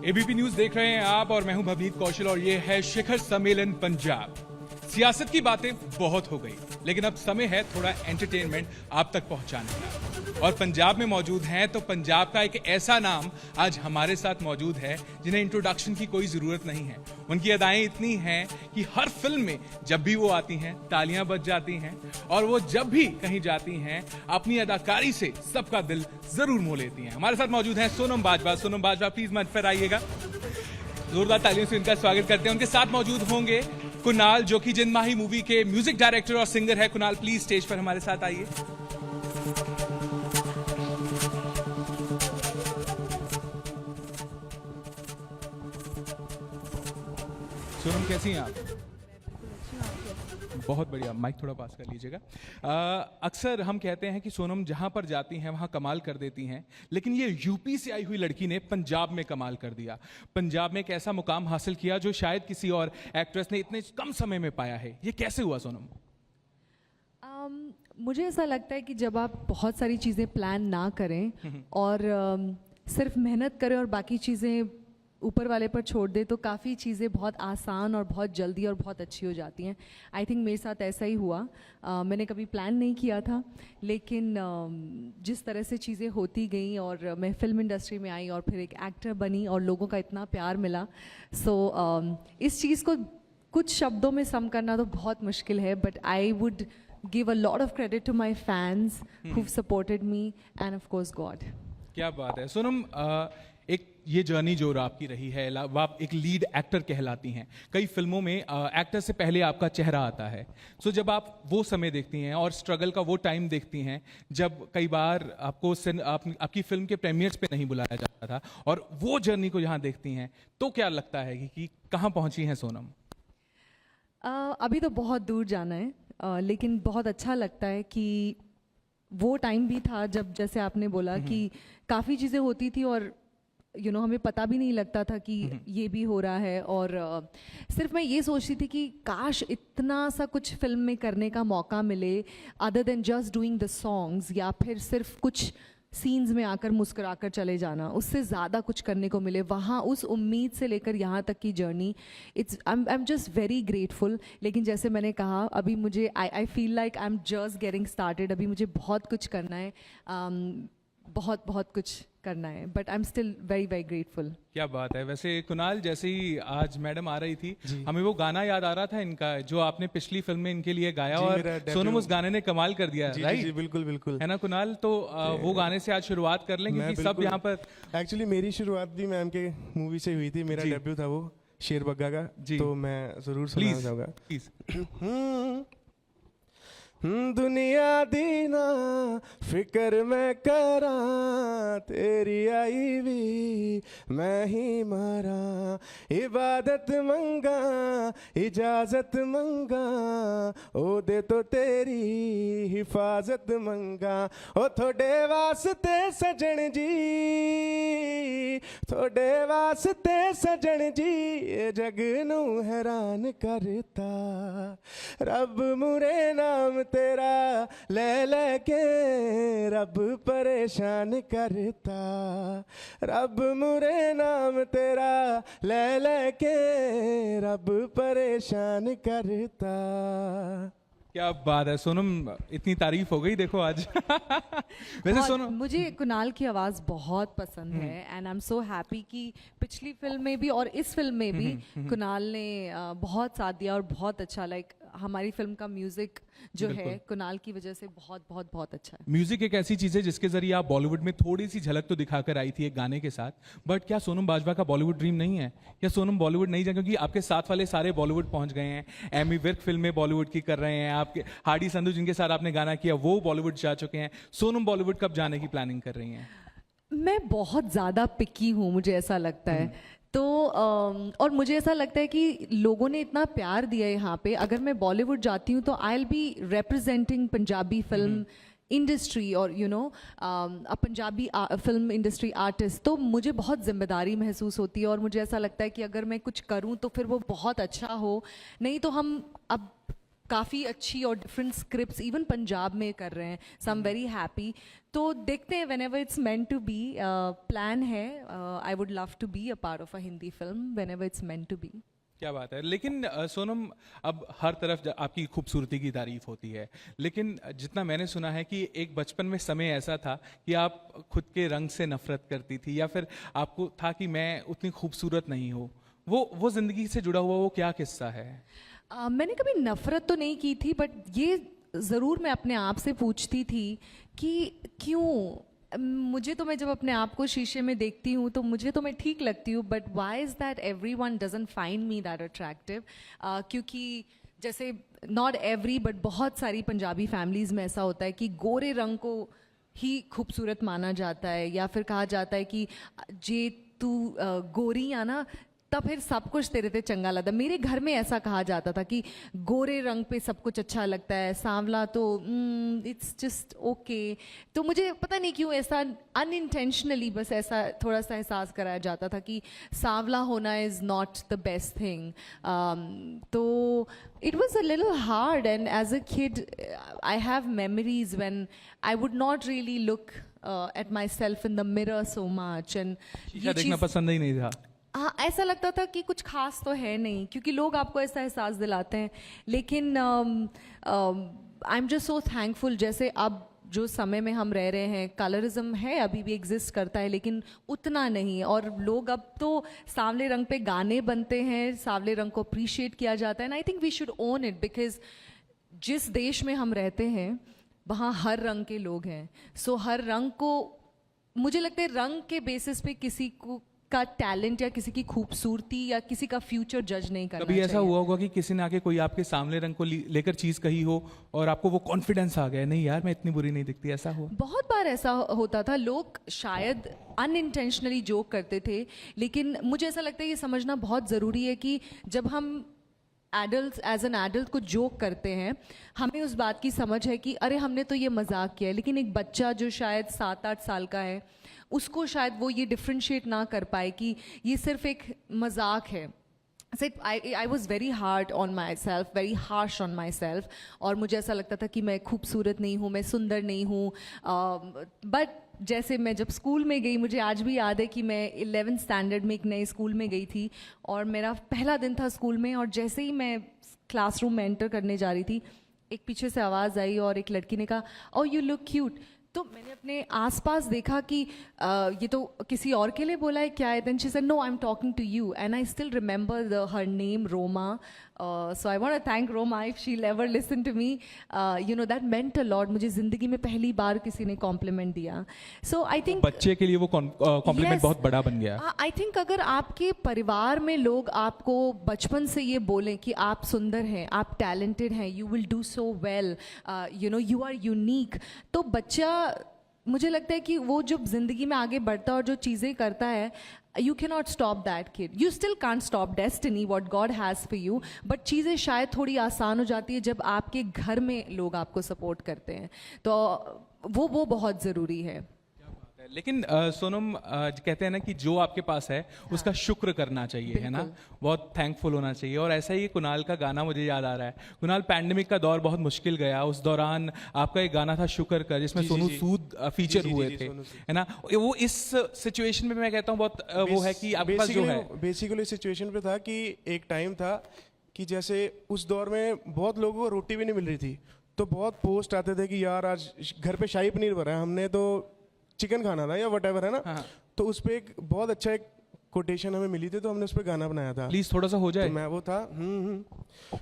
ABP news देख रहे हैं आप और मैं हूं भवनीत कौशल और ये है शिखर सम्मेलन पंजाब। सियासत की बातें बहुत हो गई, लेकिन अब समय है थोड़ा एंटरटेनमेंट आप तक पहुंचाने का। और पंजाब में मौजूद हैं तो पंजाब का एक ऐसा नाम आज हमारे साथ मौजूद है जिन्हें इंट्रोडक्शन की कोई जरूरत नहीं है। उनकी अदाएं इतनी हैं कि हर फिल्म में जब भी वो आती हैं तालियां बज जाती हैं, और वो जब भी कहीं जाती हैं अपनी अदाकारी से सबका दिल जरूर मोह लेती हैं। हमारे साथ मौजूद हैं सोनम बाजवा। सोनम बाजवा प्लीज मंच पर आइएगा, जोरदार तालियों से इनका स्वागत करते हैं। उनके साथ मौजूद होंगे कुणाल, जो कि जिन माही मूवी के म्यूजिक डायरेक्टर और सिंगर है। कुणाल प्लीज स्टेज पर हमारे साथ आइए। सोनम कैसी हैं आप? बहुत बढ़िया, माइक थोड़ा पास कर लीजिएगा। अक्सर हम कहते हैं कि सोनम जहां पर जाती हैं वहां कमाल कर देती हैं, लेकिन ये यूपी से आई हुई लड़की ने पंजाब में कमाल कर दिया। पंजाब में एक ऐसा मुकाम हासिल किया जो शायद किसी और एक्ट्रेस ने इतने कम समय में पाया है। ये कैसे हुआ सोनम? मुझे ऐसा लगता है कि जब आप बहुत सारी चीज़ें प्लान ना करें और सिर्फ मेहनत करें और बाकी चीज़ें ऊपर वाले पर छोड़ दे तो काफ़ी चीज़ें बहुत आसान और बहुत जल्दी और बहुत अच्छी हो जाती हैं। आई थिंक मेरे साथ ऐसा ही हुआ। मैंने कभी प्लान नहीं किया था, लेकिन जिस तरह से चीज़ें होती गई और मैं फिल्म इंडस्ट्री में आई और फिर एक एक्टर बनी और लोगों का इतना प्यार मिला। इस चीज़ को कुछ शब्दों में सम करना तो बहुत मुश्किल है, but I would give a lot of credit to my fans who've supported me and of course God. क्या बात है सोनम। एक ये जर्नी जो आपकी रही है, आप एक लीड एक्टर कहलाती हैं। कई फिल्मों में एक्टर से पहले आपका चेहरा आता है। सो जब आप वो समय देखती हैं और स्ट्रगल का वो टाइम देखती हैं जब कई बार आपको आपकी फिल्म के प्रीमियर्स पे नहीं बुलाया जाता था, और वो जर्नी को यहाँ देखती हैं, तो क्या लगता है कि कहाँ पहुँची हैं सोनम? अभी तो बहुत दूर जाना है, लेकिन बहुत अच्छा लगता है कि वो टाइम भी था जब, जैसे आपने बोला, कि काफ़ी चीज़ें होती थी और हमें पता भी नहीं लगता था कि ये भी हो रहा है। और सिर्फ मैं ये सोचती थी कि काश इतना सा कुछ फिल्म में करने का मौका मिले, other than just doing the songs, या फिर सिर्फ कुछ सीन्स में आकर मुस्कुराकर चले जाना, उससे ज़्यादा कुछ करने को मिले। वहाँ उस उम्मीद से लेकर यहाँ तक की journey, I am just very grateful. लेकिन जैसे मैंने कहा, अभी मुझे I feel like I am just getting started. अभी मुझे बहुत कुछ करना है, बहुत बहुत कुछ करना है, but I am still very very grateful. क्या बात है। वैसे कुणाल, जैसे ही आज मैडम आ रही थी, हमें वो गाना याद आ रहा था इनका जो आपने पिछली फिल्म में इनके लिए गाया, और सोनम उस गाने ने कमाल कर दिया, राइट? जी, बिल्कुल बिल्कुल, है ना कुणाल? तो वो गाने से आज शुरुआत कर लें, क्योंकि सब यहाँ पर एक्चुअली मेरी शुरुआत भी मैम के मूवी से हुई थी। मेरा डेब्यू था वो शेर बग्गा का, तो मैं जरूर सुनाना चाहूँगा। दुनिया दी ना फिक्र मैं करा, तेरी आई भी मैं ही मारा, इबादत मंगा इजाजत मंगा, ओ दे तो तेरी हिफाजत मंगा। ओ थोड़े वास्ते सजन जी, थोड़े वास्ते सजन जी, ये जग नू हैरान करता, रब मुरे नाम तेरा ले लेके रब परेशान करता, रब मुरे नाम तेरा ले लेके रब परेशान करता। क्या बात है सोनम, इतनी तारीफ हो गई देखो आज। वैसे सोनम, मुझे कुणाल की आवाज़ बहुत पसंद है, and I am so happy कि पिछली फिल्म में भी और इस फिल्म में भी कुणाल ने बहुत साथ दिया और बहुत अच्छा, लाइक हमारी फिल्म का म्यूजिक जो है कुणाल की वजह से बहुत बहुत बहुत अच्छा है। म्यूजिक एक ऐसी चीज है जिसके जरिए आप बॉलीवुड में थोड़ी सी झलक तो दिखाकर आई थी एक गाने के साथ, बट क्या सोनम बाजवा का बॉलीवुड ड्रीम नहीं है? क्या सोनम बॉलीवुड नहीं जाए? क्योंकि आपके साथ वाले सारे बॉलीवुड पहुंच गए हैं, एमी विर्क फिल्म में बॉलीवुड की कर रहे हैं, आपके हार्डी संधू जिनके साथ आपने गाना किया वो बॉलीवुड जा चुके हैं। सोनम बॉलीवुड कब जाने की प्लानिंग कर रही हैं? मैं बहुत ज़्यादा पिकी हूँ, मुझे ऐसा लगता है। तो और मुझे ऐसा लगता है कि लोगों ने इतना प्यार दिया है यहाँ पे, अगर मैं बॉलीवुड जाती हूँ तो I will be representing Punjabi film industry और अ पंजाबी फिल्म इंडस्ट्री आर्टिस्ट। तो मुझे बहुत जिम्मेदारी महसूस होती है और मुझे ऐसा लगता है कि अगर मैं कुछ करूँ तो फिर वो बहुत अच्छा हो, नहीं तो हम अब काफ़ी अच्छी और डिफरेंट स्क्रिप्ट्स इवन पंजाब में कर रहे हैं, so I am very happy. तो देखते हैं, whenever it's meant to be, plan है, I would love to be a part of a Hindi film whenever it's meant to be. क्या बात है। लेकिन सोनम, अब हर तरफ आपकी खूबसूरती की तारीफ होती है, लेकिन जितना मैंने सुना है कि एक बचपन में समय ऐसा था कि आप खुद के रंग से नफरत करती थी, या फिर आपको था कि मैं उतनी खूबसूरत नहीं हूँ। वो जिंदगी से जुड़ा हुआ वो क्या किस्सा है? मैंने कभी नफरत तो नहीं की थी, बट ये ज़रूर मैं अपने आप से पूछती थी कि क्यों मुझे, तो मैं जब अपने आप को शीशे में देखती हूँ तो मुझे तो मैं ठीक लगती हूँ, but why is that everyone doesn't find me that attractive? क्योंकि जैसे नॉट एवरी बट बहुत सारी पंजाबी फैमिलीज़ में ऐसा होता है कि गोरे रंग को ही खूबसूरत माना जाता है, या फिर कहा जाता है कि जे तू गोरी आ ना तब फिर सब कुछ तेरे ते चंगा लगता। मेरे घर में ऐसा कहा जाता था कि गोरे रंग पे सब कुछ अच्छा लगता है, सांवला तो इट्स जस्ट ओके। तो मुझे पता नहीं क्यों ऐसा अनइंटेंशनली बस ऐसा थोड़ा सा एहसास कराया जाता था कि सांवला होना is not the best thing. तो it was a little hard, and as a kid I have memories when I would not really look at myself in the mirror so much, and शीशा देखना पसंद ही नहीं था। हाँ, ऐसा लगता था कि कुछ खास तो है नहीं, क्योंकि लोग आपको ऐसा एहसास दिलाते हैं। लेकिन I am just so thankful, जैसे अब जो समय में हम रह रहे हैं, कलरिज्म है अभी भी एग्जिस्ट करता है, लेकिन उतना नहीं। और लोग अब तो सांवले रंग पे गाने बनते हैं, सांवले रंग को अप्रिशिएट किया जाता है, and I think we should own it, because जिस देश में हम रहते हैं वहाँ हर रंग के लोग हैं। सो हर रंग को, मुझे लगता है रंग के बेसिस पे किसी को का टैलेंट या किसी की खूबसूरती या किसी का फ्यूचर जज नहीं करना चाहिए। कभी ऐसा हुआ होगा कि किसी ने आके कोई आपके सामने रंग को लेकर चीज कही हो और आपको वो कॉन्फिडेंस आ गया, नहीं यार मैं इतनी बुरी नहीं दिखती, ऐसा हुआ? बहुत बार ऐसा होता था, लोग शायद अनइंटेंशनली जोक करते थे, लेकिन मुझे ऐसा लगता है ये समझना बहुत ज़रूरी है कि जब हम एडल्ट एज एन एडल्ट को जोक करते हैं, हमें उस बात की समझ है कि अरे हमने तो ये मजाक किया है, लेकिन एक बच्चा जो शायद 7-8 साल का है उसको शायद वो ये डिफ्रेंशिएट ना कर पाए कि ये सिर्फ एक मजाक है। So I was very hard on myself, very harsh on myself, और मुझे ऐसा लगता था कि मैं खूबसूरत नहीं हूँ, मैं सुंदर नहीं हूँ। बट जैसे मैं जब स्कूल में गई, मुझे आज भी याद है कि मैं 11th स्टैंडर्ड में एक नए स्कूल में गई थी और मेरा पहला दिन था स्कूल में, और जैसे ही मैं क्लासरूम में एंटर करने जा रही थी, एक पीछे से आवाज़ आई और एक लड़की ने कहा, "Oh, you look cute." तो मैंने अपने आसपास देखा कि ये तो किसी और के लिए बोला है क्या है। Then she said, "No, I'm talking to you." And I still remember her name, Roma. So I want to thank Roma if she'll ever listen to me. You know, that meant a lot. मुझे ज़िंदगी में पहली बार किसी ने complement दिया। So I think बच्चे के लिए वो कॉम्प्लीमेंट बहुत बड़ा बन गया। I think अगर आपके परिवार में लोग आपको बचपन से ये बोलें कि आप सुंदर हैं, आप टैलेंटेड हैं, you will do so well, you know, you are unique, तो बच्चा, मुझे लगता है कि वो जब जिंदगी में आगे बढ़ता है और जो चीज़ें करता है, you cannot stop that kid. You still can't stop destiny, what God has for you. but चीज़ें शायद थोड़ी आसान हो जाती है जब आपके घर में लोग आपको सपोर्ट करते हैं, तो वो बहुत ज़रूरी है। लेकिन सोनम, कहते हैं ना कि जो आपके पास है उसका शुक्र करना चाहिए, है ना, बहुत थैंकफुल होना चाहिए। और ऐसा ही कुणाल का गाना मुझे याद आ रहा है। कुणाल, पैंडेमिक का दौर बहुत मुश्किल गया, उस दौरान आपका एक गाना था शुक्र कर, जिसमें सोनू सूद फीचर हुए थे, है ना। वो इस सिचुएशन में मैं कहता हूँ बहुत वो है कि आपके पास जो है, बेसिकली सिचुएशन पे था कि एक टाइम था कि जैसे उस दौर में बहुत लोगों को रोटी भी नहीं मिल रही थी, तो बहुत पोस्ट आते थे कि यार आज घर पे शाही पनीर बना है, हमने तो चिकन खाना था या वटेवर, है ना। हाँ। तो उस पे एक बहुत अच्छा एक कोटेशन हमें मिली थी, तो हमने उस पे गाना बनाया था। प्लीज थोड़ा सा हो जाए। तो मैं वो था,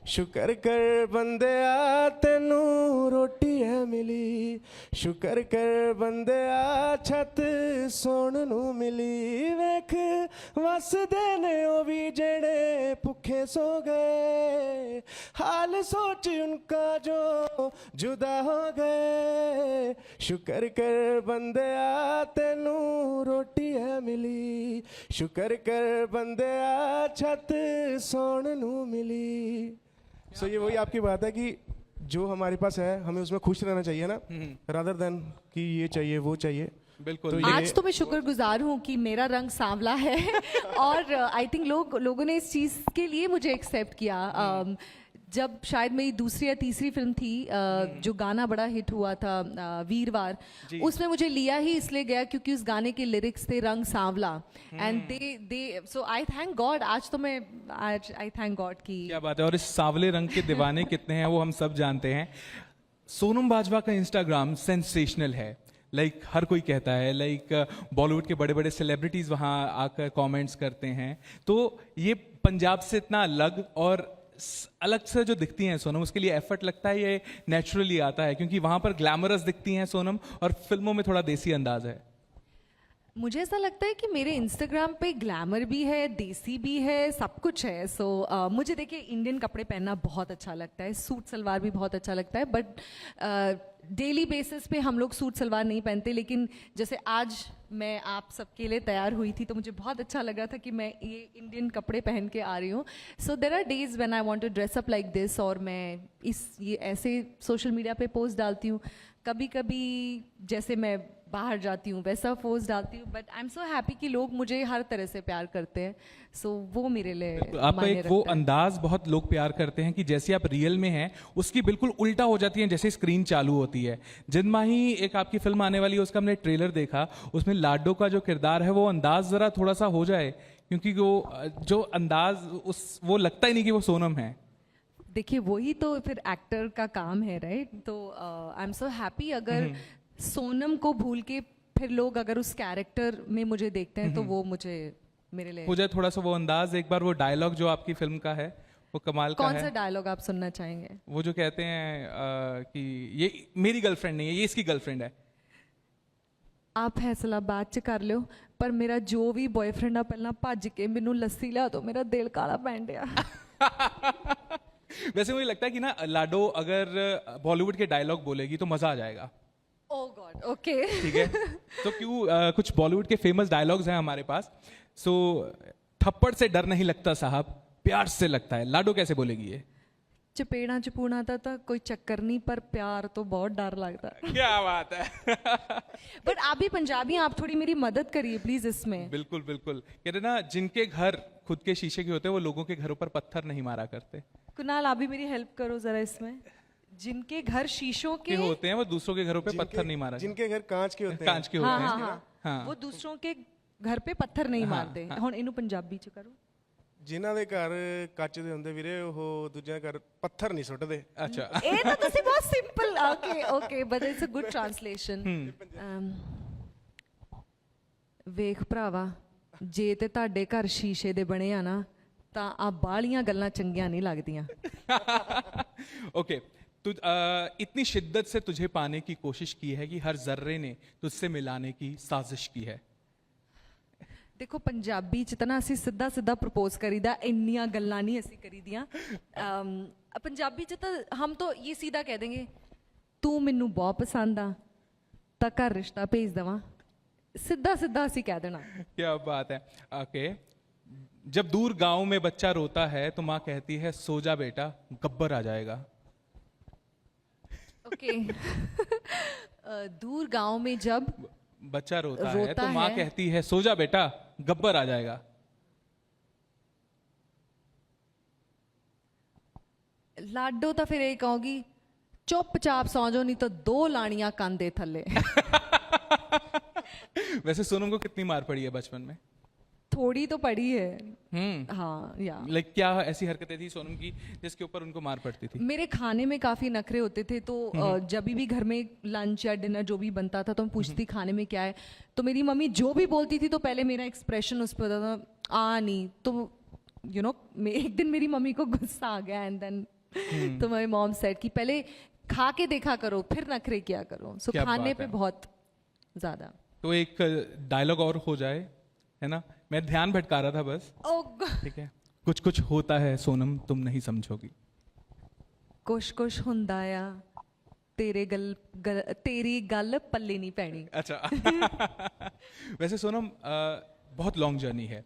शुक्र कर बंदेआ तेनू रोटी है मिली, शुक्र कर बंदेआ छत सोण नू मिली, वेख वसदे ने ओ भी जेड़े भुखे सो गए, हाल सोच उनका जो जुदा हो गए, शुक्र कर बंदेआ तेनू रोटी है मिली, शुक्र कर बंदेआ छत सोण नू मिली। सो ये वही आपकी बात है कि जो हमारे पास है हमें उसमें खुश रहना चाहिए ना, रादर देन कि ये चाहिए वो चाहिए। बिल्कुल। तो आज तो मैं शुक्रगुजार हूँ कि मेरा रंग सांवला है और आई थिंक लोगों ने इस चीज़ के लिए मुझे एक्सेप्ट किया। जब शायद मेरी दूसरी या तीसरी फिल्म थी जो गाना बड़ा हिट हुआ था वीरवार, उसमें मुझे लिया ही इसलिए गया क्योंकि उस गाने के लिरिक्स थे रंग सांवला, and they so I thank God, आज आई थैंक गॉड कि क्या बात है। और इस सांवले रंग के दीवाने कितने हैं वो हम सब जानते हैं। सोनम बाजवा का इंस्टाग्राम सेंसेशनल है, लाइक हर कोई कहता है, लाइक बॉलीवुड के बड़े बड़े सेलिब्रिटीज वहाँ आकर कमेंट्स करते हैं। तो ये पंजाब से इतना अलग और अलग से जो दिखती हैं सोनम, उसके लिए एफर्ट लगता है, ये नेचुरली आता है? क्योंकि वहाँ पर ग्लैमरस दिखती हैं सोनम और फिल्मों में थोड़ा देसी अंदाज है। मुझे ऐसा लगता है कि मेरे इंस्टाग्राम पे ग्लैमर भी है, देसी भी है, सब कुछ है। सो मुझे देखिए इंडियन कपड़े पहनना बहुत अच्छा लगता है, सूट सलवार भी बहुत अच्छा लगता है, बट डेली बेसिस पे हम लोग सूट सलवार नहीं पहनते। लेकिन जैसे आज मैं आप सबके लिए तैयार हुई थी तो मुझे बहुत अच्छा लग रहा था कि मैं ये इंडियन कपड़े पहन के आ रही हूँ। So there are days when I want to dress up like this, और मैं ये ऐसे सोशल मीडिया पे पोस्ट डालती हूँ। कभी कभी जैसे मैं बाहर जाती हूँ वैसा पोस्ट डालती हूँ, but I am so happy कि लोग मुझे हर तरह से प्यार करते हैं। सो वो मेरे लिए आपका मायने एक वो रखता है। अंदाज बहुत लोग प्यार करते हैं कि जैसे आप रियल में हैं उसकी बिल्कुल उल्टा हो जाती है जैसे स्क्रीन चालू होती है। जिनमा ही एक आपकी फिल्म आने वाली है, उसका हमने ट्रेलर देखा, उसमें लाडो का जो किरदार है वो अंदाज जरा थोड़ा सा हो जाए, क्योंकि वो जो अंदाज वो लगता ही नहीं कि वो सोनम है। देखिए वही तो फिर एक्टर का काम है, राइट? तो आई एम सो हैप्पी अगर सोनम को भूल के फिर लोग अगर उस कैरेक्टर में मुझे देखते हैं तो वो मुझे मेरे लिए हो जाए थोड़ा सा वो अंदाज। एक बार वो डायलॉग जो आपकी फिल्म का है वो कमाल का कौन है। सा डायलॉग आप सुनना चाहेंगे? वो जो कहते हैं कि ये मेरी गर्लफ्रेंड नहीं है, ये इसकी गर्लफ्रेंड है। आप फैसला बाद च कर लियो, पर मेरा जो भी बॉयफ्रेंड आ पहला भज के मैनू लस्सी लिया दो, मेरा दिल काला पैन दिया। वैसे मुझे लगता है कि ना लाडो अगर बॉलीवुड के डायलॉग बोलेगी तो मजा आ जाएगा। ओह गॉड, ओके। ठीक है, तो क्यों कुछ बॉलीवुड के फेमस डायलॉग्स हैं हमारे पास। सो थप्पड़ से डर नहीं लगता साहब, प्यार से लगता है। लाडो कैसे बोलेगी ये? चपेड़ा चपूना था कोई चक्कर नहीं, पर प्यार तो बहुत डर लगता है। क्या बात है। बट आप भी पंजाबी हैं, आप थोड़ी मेरी मदद करिए प्लीज इसमें। बिल्कुल बिल्कुल। कहते ना जिनके घर खुद के शीशे के होते हैं वो लोगों के घरों पर पत्थर नहीं मारा करते। कुणाल आप भी मेरी हेल्प करो जरा इसमें। जिनके घर शीशों के होते हैं वो दूसरों के घरों पे पत्थर नहीं मारा। जिनके घर कांच के होते हैं, कांच के होते हाँ, हैं। हाँ, हाँ। वो दूसरों के घर पे पत्थर नहीं मारते। ਹੁਣ ਇਹਨੂੰ ਪੰਜਾਬੀ ਚ ਕਰੋ। ਜਿਨ੍ਹਾਂ ਦੇ ਘਰ ਕੱਚ ਦੇ ਹੁੰਦੇ ਵੀਰੇ ਉਹ ਦੂਜਿਆਂ ਘਰ ਪੱਥਰ ਨਹੀਂ ਸੁੱਟਦੇ। अच्छा। ਇਹ ਤਾਂ ਤੁਸੀਂ ਬਹੁਤ simple okay but it's a good translation. ਵੇਖ ਭਰਾਵਾ, ਜੇ ਤੇ ਤੁਹਾਡੇ ਘਰ ਸ਼ੀਸ਼ੇ ਦੇ ਬਣੇ ਆ ਨਾ ਤਾਂ ਆ ਬਾਹਲੀਆਂ ਗੱਲਾਂ ਚੰਗੀਆਂ ਨਹੀਂ ਲੱਗਦੀਆਂ। ओके, इतनी शिद्दत से तुझे पाने की कोशिश की है कि हर जर्रे ने तुझसे मिलाने की साजिश की है। देखो पंजाबी च ना ਅਸੀਂ ਸਿੱਧਾ ਸਿੱਧਾ ਪ੍ਰਪੋਜ਼ ਕਰੀਦਾ, ਇੰਨੀਆਂ ਗੱਲਾਂ ਨਹੀਂ ਅਸੀਂ ਕਰੀਦੀਆਂ। पंजाबी च ਤਾਂ हम तो ये सीधा कह देंगे ਤੂੰ ਮੈਨੂੰ ਬਹੁਤ ਪਸੰਦ ਆ ਤਾਂ ਘਰ ਰਿਸ਼ਤਾ ਭੇਜ ਦਵਾਂ। ਸਿੱਧਾ ਸਿੱਧਾ ਅਸੀਂ ਕਹਿ ਦੇਣਾ। क्या बात है। ओके, जब दूर गांव में बच्चा रोता है तो माँ कहती है सो जा बेटा, गब्बर आ जाएगा। ओके। दूर गांव में जब बच्चा रोता है तो माँ है। कहती है सो जा बेटा, गब्बर आ जाएगा। लाडो ਤਾਂ ਫਿਰ ਇਹ ਕਹੂਗੀ ਚੁੱਪਚਾਪ ਸੌਂ ਜਾਓ, ਨਹੀਂ ਤਾਂ 2 ਲਾਣੀਆਂ ਕੰਨ ਦੇ ਥੱਲੇ। वैसे सोनम को कितनी मार पड़ी है बचपन में? थोड़ी तो पड़ी है। हाँ या लाइक क्या ऐसी हरकतें थी सोनम की जिसके ऊपर उनको मार पड़ती थी? मेरे खाने में काफ़ी नखरे होते थे, तो जब भी घर में लंच या डिनर जो भी बनता था तो मैं पूछती खाने में क्या है, तो मेरी मम्मी जो भी बोलती थी तो पहले मेरा एक्सप्रेशन उस पर होता था नहीं, तो यू नो एक दिन मेरी मम्मी को गुस्सा आ गया एंड देन तो मेरी मॉम सेड कि पहले खा के देखा करो फिर नखरे किया करो। सो क्या खाने बात पे है। बहुत ज़्यादा। तो एक डायलॉग और हो जाए, है ना? मैं ध्यान भटका रहा था बस। ठीक है, कुछ कुछ होता है सोनम तुम नहीं समझोगी। कुछ कुछ हुंदा आ तेरी गल पल्ले नहीं पैनी। अच्छा। वैसे सोनम बहुत लॉन्ग जर्नी है।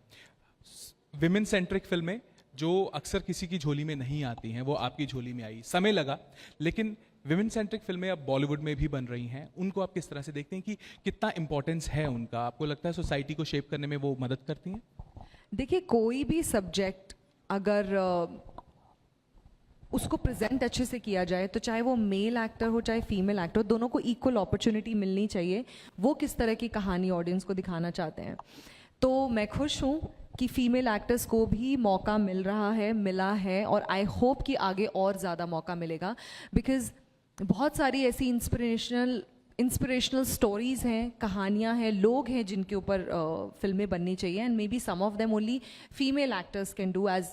विमेन सेंट्रिक फिल्में जो अक्सर किसी की झोली में नहीं आती हैं वो आपकी झोली में आई, समय लगा, लेकिन विमेन सेंट्रिक फिल्में अब बॉलीवुड में भी बन रही हैं। उनको आप किस तरह से देखते हैं कि कितना इंपॉर्टेंस है उनका? आपको लगता है सोसाइटी को शेप करने में वो मदद करती हैं? देखिए कोई भी सब्जेक्ट अगर उसको प्रेजेंट अच्छे से किया जाए, तो चाहे वो मेल एक्टर हो चाहे फीमेल एक्टर हो, दोनों को इक्वल अपॉर्चुनिटी मिलनी चाहिए। वो किस तरह की कहानी ऑडियंस को दिखाना चाहते हैं। तो मैं खुश हूँ कि फीमेल एक्टर्स को भी मौका मिल रहा है, मिला है, और आई होप कि आगे और ज़्यादा मौका मिलेगा, बिकॉज बहुत सारी ऐसी इंस्पिरेशनल स्टोरीज़ हैं, कहानियाँ हैं, लोग हैं जिनके ऊपर फिल्में बननी चाहिए, and maybe some of them only female actors can do as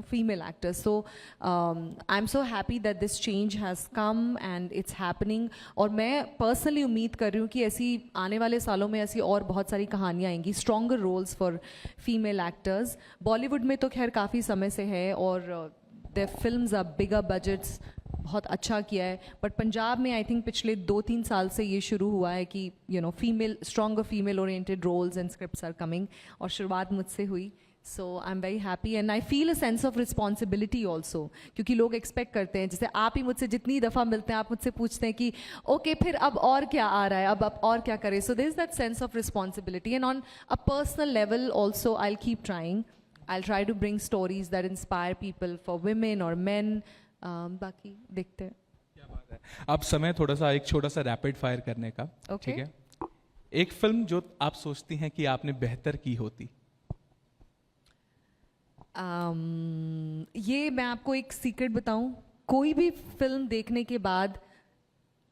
female actors. So I'm so happy that this change has come and it's happening. और मैं personally उम्मीद कर रही हूँ कि ऐसी आने वाले सालों में ऐसी और बहुत सारी कहानियाँ आएंगी, stronger roles for female actors. Bollywood में तो खैर काफ़ी समय से है, और their films are bigger budgets, बहुत अच्छा किया है, बट पंजाब में आई थिंक पिछले 2-3 साल से ये शुरू हुआ है कि stronger female oriented roles and scripts are coming, और शुरुआत मुझसे हुई. So I am very happy and I feel a sense of responsibility also, क्योंकि लोग एक्सपेक्ट करते हैं, जैसे आप ही मुझसे जितनी दफ़ा मिलते हैं आप मुझसे पूछते हैं कि ओके फिर अब और क्या आ रहा है, अब और क्या करें. So there is that sense of responsibility, and on a personal level also I will keep trying. I'll try to bring stories that inspire people for women or men. बाकी देखते हैं. क्या बात है. अब समय थोड़ा सा एक छोटा सा रैपिड फायर करने का. Okay. ठीक है. एक फिल्म जो आप सोचती हैं कि आपने बेहतर की होती. ये मैं आपको एक सीक्रेट बताऊं, कोई भी फिल्म देखने के बाद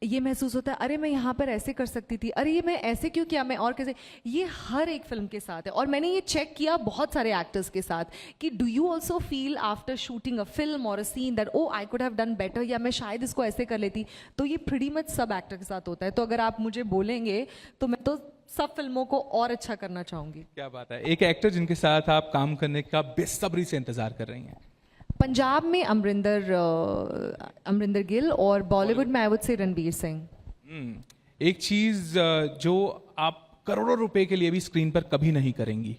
ये महसूस होता है, अरे मैं यहाँ पर ऐसे कर सकती थी, अरे ये मैं ऐसे क्यों किया, मैं और कैसे. ये हर एक फिल्म के साथ है, और मैंने ये चेक किया बहुत सारे एक्टर्स के साथ कि do you also feel after shooting a film और a scene that oh I could have done better, या मैं शायद इसको ऐसे कर लेती. तो ये प्रीटी मच सब एक्टर के साथ होता है. तो अगर आप मुझे बोलेंगे तो मैं तो सब फिल्मों को और अच्छा करना चाहूँगी. क्या बात है. एक एक्टर जिनके साथ आप काम करने का बेसब्री से इंतजार कर रही हैं. पंजाब में अमरिंदर गिल, और बॉलीवुड में I would say Ranveer Singh. एक चीज जो आप करोड़ों रुपए के लिए भी स्क्रीन पर कभी नहीं करेंगी.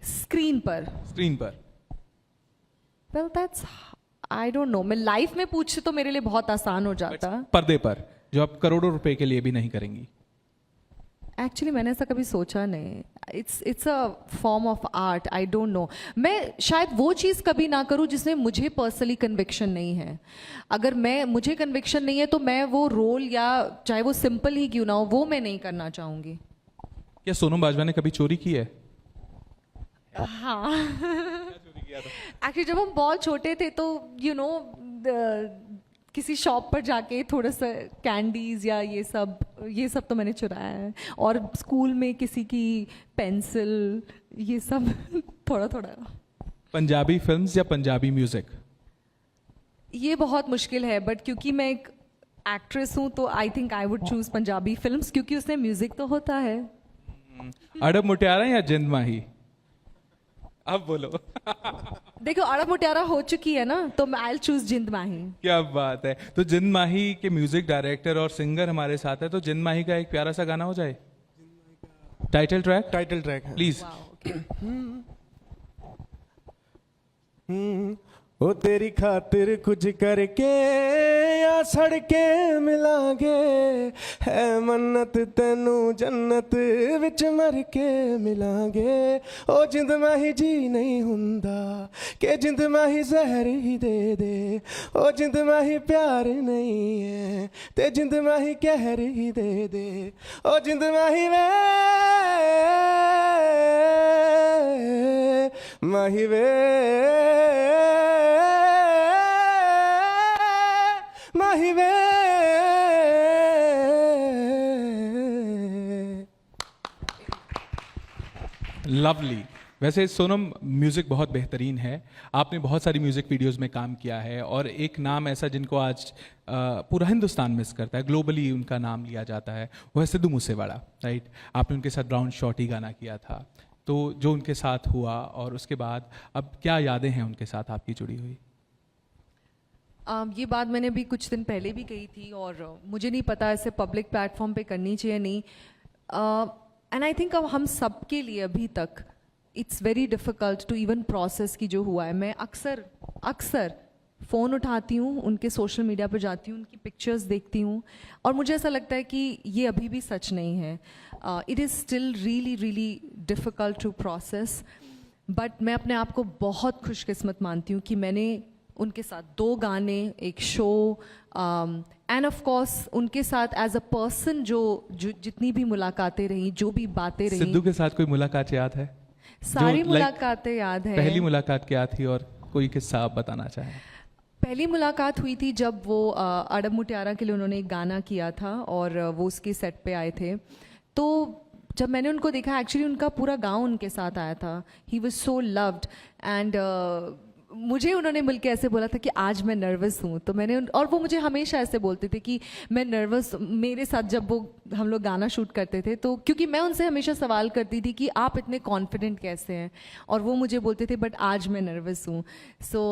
स्क्रीन पर well that's I don't no. मैं लाइफ में पूछे तो मेरे लिए बहुत आसान हो जाता. पर्दे पर जो आप करोड़ों रुपए के लिए भी नहीं करेंगी. एक्चुअली मैंने ऐसा कभी सोचा नहीं. It's a form of art. I don't no. मैं शायद वो चीज़ कभी ना करूँ जिसमें मुझे पर्सनली कन्विक्शन नहीं है. अगर मुझे कन्विक्शन नहीं है तो मैं वो रोल, या चाहे वो सिंपल ही क्यों ना हो, वो मैं नहीं करना चाहूँगी. क्या सोनम बाजवा ने कभी चोरी की है? हाँ. एक्चुअली जब हम बहुत छोटे थे तो किसी शॉप पर जाके थोड़ा सा कैंडीज या ये सब तो मैंने चुराया है, और स्कूल में किसी की पेंसिल, ये सब थोड़ा थोड़ा. पंजाबी फिल्म्स या पंजाबी म्यूजिक? ये बहुत मुश्किल है, बट क्योंकि मैं एक एक्ट्रेस हूँ तो I think I would choose Punjabi films, क्योंकि उसमें म्यूजिक तो होता है. अड़ब मुटियारा या जिंद माही? अब बोलो. देखो अड़ब मुटियारा हो चुकी है ना, तो आई विल चूज जिंद माही. क्या बात है. तो जिंद माही के म्यूजिक डायरेक्टर और सिंगर हमारे साथ है, तो जिंद माही का एक प्यारा सा गाना हो जाए. टाइटल ट्रैक है. प्लीज. ओ तेरी खातिर कुछ करके या सड़के मिलांगे, है मन्नत तेनू जन्नत विच मर के मिलांगे. ओ जिंद माही जी नहीं हुंदा कि जिंद माही जहर ही दे दे. ओ जिंद माही प्यार नहीं है ते जिंद माही कहर ही दे दे. ओ जिंद माही वे माही वे माही वे. लवली. वैसे सोनम म्यूजिक बहुत बेहतरीन है. आपने बहुत सारी म्यूजिक वीडियोस में काम किया है, और एक नाम ऐसा जिनको आज पूरा हिंदुस्तान मिस करता है, ग्लोबली उनका नाम लिया जाता है, वो है सिद्धू मूसेवाला. राइट. आपने उनके साथ ब्राउन शॉटी गाना किया था, तो जो उनके साथ हुआ और उसके बाद अब क्या यादें हैं उनके साथ आपकी जुड़ी हुई? ये बात मैंने भी कुछ दिन पहले भी कही थी, और मुझे नहीं पता ऐसे पब्लिक प्लेटफॉर्म पे करनी चाहिए नहीं. एंड आई थिंक अब हम सब के लिए अभी तक it's very difficult to even process की जो हुआ है. मैं अक्सर फ़ोन उठाती हूँ, उनके सोशल मीडिया पर जाती हूँ, उनकी पिक्चर्स देखती हूँ और मुझे ऐसा लगता है कि ये अभी भी सच नहीं है. It is still really difficult to process, but मैं अपने आप को बहुत खुशकिस्मत मानती हूँ कि मैंने उनके साथ 2 गाने, एक शो, एंड ऑफ कोर्स उनके साथ एज अ पर्सन जो जितनी भी मुलाकातें रही, जो भी बातें रही. सिद्धू के साथ कोई मुलाकात याद है? सारी जो, मुलाकातें याद है. पहली मुलाकात क्या थी और कोई किस्सा आप बताना चाहें? पहली मुलाकात हुई थी जब वो अडब मुटियारा के लिए उन्होंने एक गाना किया था और वो उसके सेट पे आए थे. तो जब मैंने उनको देखा, एक्चुअली उनका पूरा गांव उनके साथ आया था. He was so loved and मुझे उन्होंने मिलके ऐसे बोला था कि आज मैं नर्वस हूँ. तो मैंने और वो मुझे हमेशा ऐसे बोलते थे कि मैं नर्वस, मेरे साथ जब वो हम लोग गाना शूट करते थे तो क्योंकि मैं उनसे हमेशा सवाल करती थी कि आप इतने कॉन्फिडेंट कैसे हैं, और वो मुझे बोलते थे बट आज मैं नर्वस हूँ. So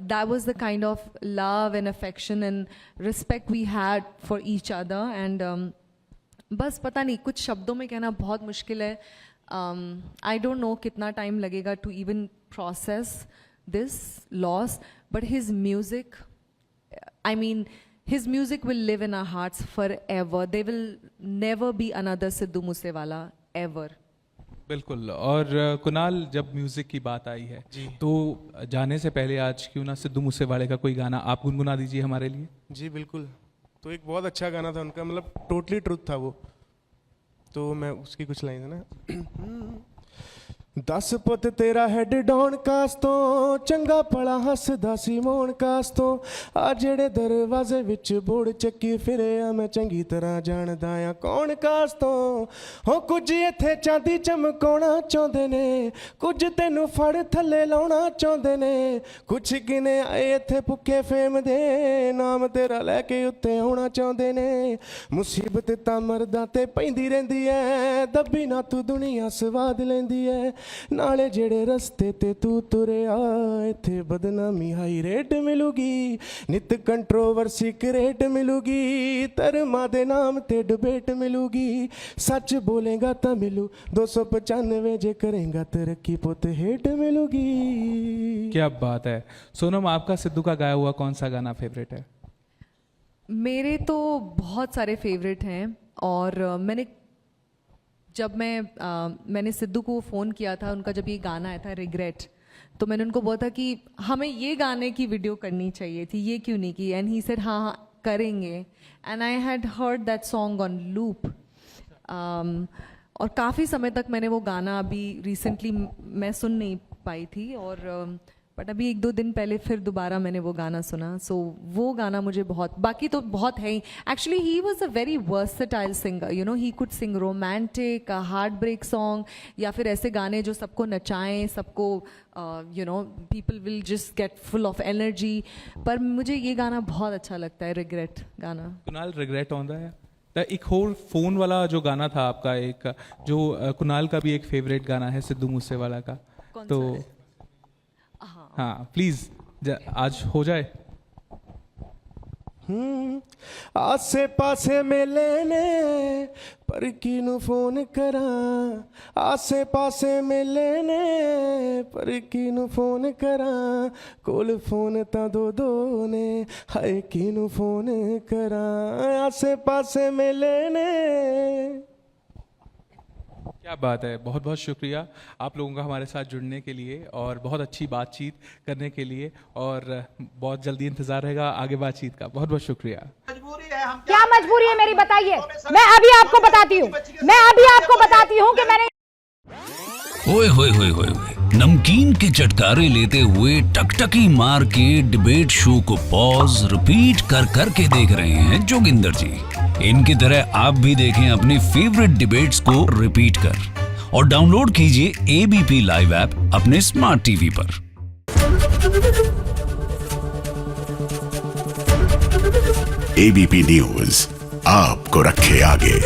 that was the kind of love and affection and respect we had for each other. And बस पता नहीं, कुछ शब्दों में कहना बहुत मुश्किल है. आई डोंट नो कितना टाइम लगेगा to even process this loss, but his music, I mean, his music will live in our hearts forever. There will never be another Sidhu Moosewala ever. बिल्कुल. और कुणाल, जब म्यूजिक की बात आई है तो जाने से पहले आज क्यों ना सिद्धू मूसेवाले का कोई गाना आप गुनगुना दीजिए हमारे लिए. जी बिल्कुल. तो एक बहुत अच्छा गाना था उनका, मतलब टोटली ट्रुथ था वो. तो मैं उसकी कुछ लाइन है ना. 10 ਪੁੱਤ ਤੇਰਾ ਹੈਡ ਡਾਉਨ ਕਾਸ ਤੋਂ, ਚੰਗਾ ਭਲਾ ਹੱਸਦਾ ਸੀ ਮੋਣ ਕਾਸ ਤੋਂ. ਆ ਜਿਹੜੇ ਦਰਵਾਜ਼ੇ ਵਿੱਚ ਬੋੜ ਚੱਕੀ ਫਿਰਿਆ ਮੈਂ ਚੰਗੀ ਤਰ੍ਹਾਂ ਜਾਣਦਾ ਆ ਕੌਣ ਕਾਸ ਤੋਂ. ਹੋ ਕੁਝ ਇੱਥੇ ਚਾਂਦੀ ਚਮਕਾਉਣਾ ਚਾਹੁੰਦੇ ਨੇ, ਕੁਝ ਤੈਨੂੰ ਫੜ ਥੱਲੇ ਲਾਉਣਾ ਚਾਹੁੰਦੇ ਨੇ. ਕੁਝ ਗਿਨੇ ਆਏ ਇੱਥੇ ਭੁੱਖੇ ਫੇਮ ਦੇ, ਨਾਮ ਤੇਰਾ ਲੈ ਕੇ ਉੱਤੇ ਆਉਣਾ ਚਾਹੁੰਦੇ ਨੇ. ਮੁਸੀਬਤ ਤਾਂ ਮਰਦਾਂ ਤੇ ਪੈਂਦੀ ਰਹਿੰਦੀ ਐ, ਦੱਬੀ ਨਾ ਤੂੰ ਦੁਨੀਆ ਸਵਾਦ ਲੈਂਦੀ ਐ. ਨਾਲੇ ਜਿਹੜੇ ਰਸਤੇ ਤੇ ਤੂੰ ਤੁਰਿਆ, ਇੱਥੇ ਬਦਨਾਮੀ ਹਾਈ ਰੇਟ ਮਿਲੂਗੀ, ਨਿਤ ਕੰਟਰੋਵਰਸੀ ਕਰੇਟ ਮਿਲੂਗੀ. ਧਰਮਾਂ ਦੇ ਨਾਮ ਤੇ ਡਿਬੇਟ ਮਿਲੂਗੀ, ਸੱਚ ਬੋਲੇਗਾ ਤਾਂ ਮਿਲੂ 295, ਜੇ ਕਰੇਗਾ ਤਰੱਕੀ ਪੁੱਤ ਹੇਟ मिलूगी. क्या बात है. सोनम, आपका सिद्धू का गाया हुआ कौन सा गाना फेवरेट है? मेरे तो बहुत सारे फेवरेट हैं और मैंने सिद्धू को फ़ोन किया था, उनका जब ये गाना आया था रिग्रेट, तो मैंने उनको बोला था कि हमें ये गाने की वीडियो करनी चाहिए थी, ये क्यों नहीं की. एंड ही सेड हाँ करेंगे. And I had heard that song on loop और काफ़ी समय तक मैंने वो गाना अभी रिसेंटली मैं सुन नहीं पाई थी, और बट अभी 1-2 दिन पहले फिर दोबारा मैंने वो गाना सुना. सो वो गाना मुझे बहुत, बाकी तो बहुत है ही. Actually he was a very versatile singer, you know. He could sing romantic, heartbreak song, या फिर ऐसे गाने जो सबको नचाएं, सबको you know people will just get full of energy. पर मुझे ये गाना बहुत अच्छा लगता है, रिग्रेट गाना. कुणाल, रिग्रेट आਉਂਦਾ है. एक होल फोन वाला जो गाना था आपका, एक जो कुणाल का भी एक फेवरेट गाना है सिद्धू मूसेवाला का. तो हाँ प्लीज आज हो जाए. आसे पासे मेले ने पर किनू फोन करा. आसे पासे मेले ने पर किनू फोन करा. कोल फोन ता दो ने, हाय किनू फोन करा. आसे पासे मेले ने. क्या बात है. बहुत बहुत शुक्रिया आप लोगों का हमारे साथ जुड़ने के लिए और बहुत अच्छी बातचीत करने के लिए, और बहुत जल्दी इंतजार रहेगा आगे बातचीत का. बहुत बहुत शुक्रिया. क्या मजबूरी है मेरी, बताइए. मैं अभी आपको बताती हूँ कि मैंने ओए होए होए होए नमकीन के चटकारे लेते हुए टकटकी मार के डिबेट शो को पॉज रिपीट कर कर के देख रहे हैं जोगिंदर जी. इनकी तरह आप भी देखें अपनी फेवरेट डिबेट्स को रिपीट कर, और डाउनलोड कीजिए ABP लाइव ऐप अपने स्मार्ट टीवी पर. ABP न्यूज आपको रखे आगे.